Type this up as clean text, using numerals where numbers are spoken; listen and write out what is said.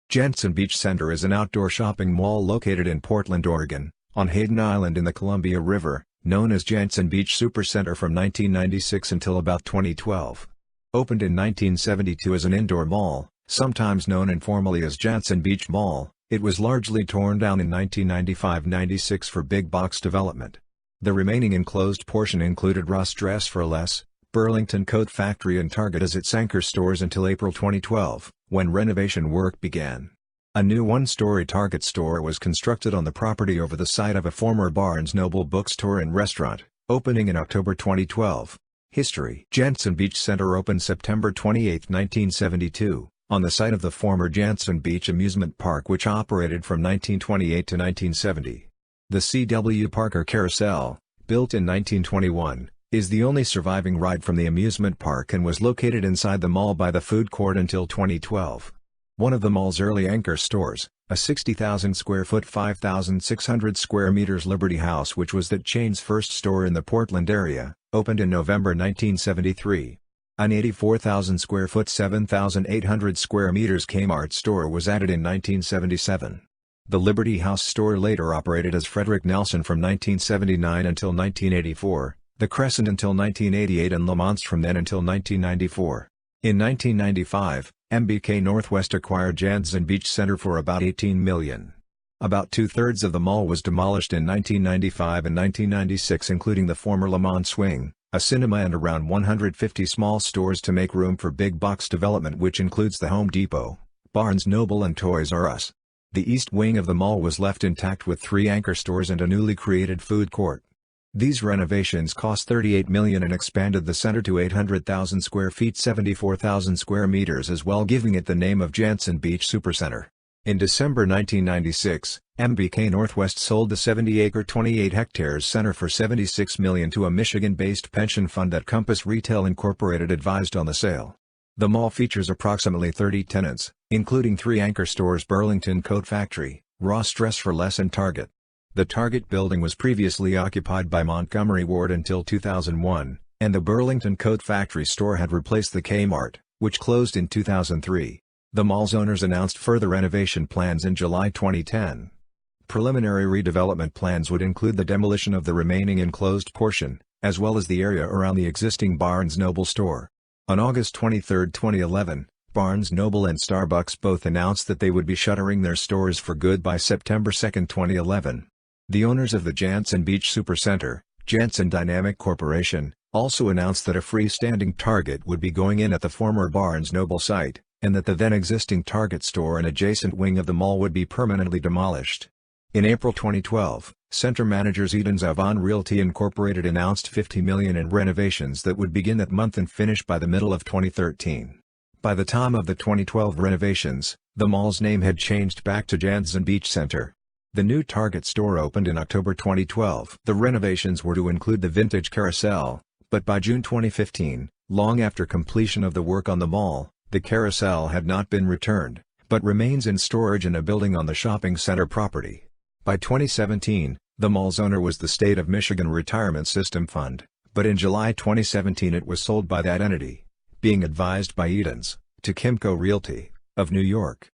Jantzen Beach Center is an outdoor shopping mall located in Portland, Oregon, on Hayden Island in the Columbia River, known as Jantzen Beach Supercenter from 1996 until about 2012. Opened in 1972 as an indoor mall, sometimes known informally as Jantzen Beach Mall, it was largely torn down in 1995-96 for big box development. The remaining enclosed portion included Ross Dress for Less, Burlington Coat Factory and Target as its anchor stores until April 2012, when renovation work began. A new one-story Target store was constructed on the property over the site of a former Barnes Noble bookstore and restaurant, opening in October 2012. History: Jantzen Beach Center opened September 28, 1972, on the site of the former Jantzen Beach Amusement Park which operated from 1928 to 1970. The C.W. Parker Carousel, built in 1921, is the only surviving ride from the amusement park and was located inside the mall by the food court until 2012. One of the mall's early anchor stores, a 60,000 square foot 5,600 square meters Liberty House, which was that chain's first store in the Portland area, opened in November 1973. An 84,000 square foot 7,800 square meters Kmart store was added in 1977. The Liberty House store later operated as Frederick Nelson from 1979 until 1984, the Crescent until 1988 and Lamont from then until 1994. In 1995, MBK Northwest acquired Jantzen Beach Center for about $18 million. About two-thirds of the mall was demolished in 1995 and 1996, including the former Lamont Wing, a cinema and around 150 small stores to make room for big box development which includes the Home Depot, Barnes Noble and Toys R Us. The east wing of the mall was left intact with 3 anchor stores and a newly created food court. These renovations cost $38 million and expanded the center to 800,000 square feet, 74,000 square meters, as well, giving it the name of Jantzen Beach Supercenter. In December 1996, MBK Northwest sold the 70-acre 28 hectares center for $76 million to a Michigan-based pension fund that Compass Retail Incorporated advised on the sale. The mall features approximately 30 tenants, including 3 anchor stores: Burlington Coat Factory, Ross Dress for Less and Target. The Target building was previously occupied by Montgomery Ward until 2001, and the Burlington Coat Factory store had replaced the Kmart, which closed in 2003. The mall's owners announced further renovation plans in July 2010. Preliminary redevelopment plans would include the demolition of the remaining enclosed portion, as well as the area around the existing Barnes Noble store. On August 23, 2011, Barnes Noble and Starbucks both announced that they would be shuttering their stores for good by September 2, 2011. The owners of the Jantzen Beach Supercenter, Jantzen Dynamic Corporation, also announced that a freestanding Target would be going in at the former Barnes Noble site, and that the then-existing Target store and adjacent wing of the mall would be permanently demolished. In April 2012, center managers Eden's Avon Realty Incorporated announced $50 million in renovations that would begin that month and finish by the middle of 2013. By the time of the 2012 renovations, the mall's name had changed back to Jantzen Beach Center. The new Target store opened in October 2012. The renovations were to include the vintage carousel, but by June 2015, long after completion of the work on the mall, the carousel had not been returned, but remains in storage in a building on the shopping center property. By 2017, the mall's owner was the State of Michigan Retirement System Fund, but in July 2017 it was sold by that entity, being advised by Eden's, to Kimco Realty, of New York.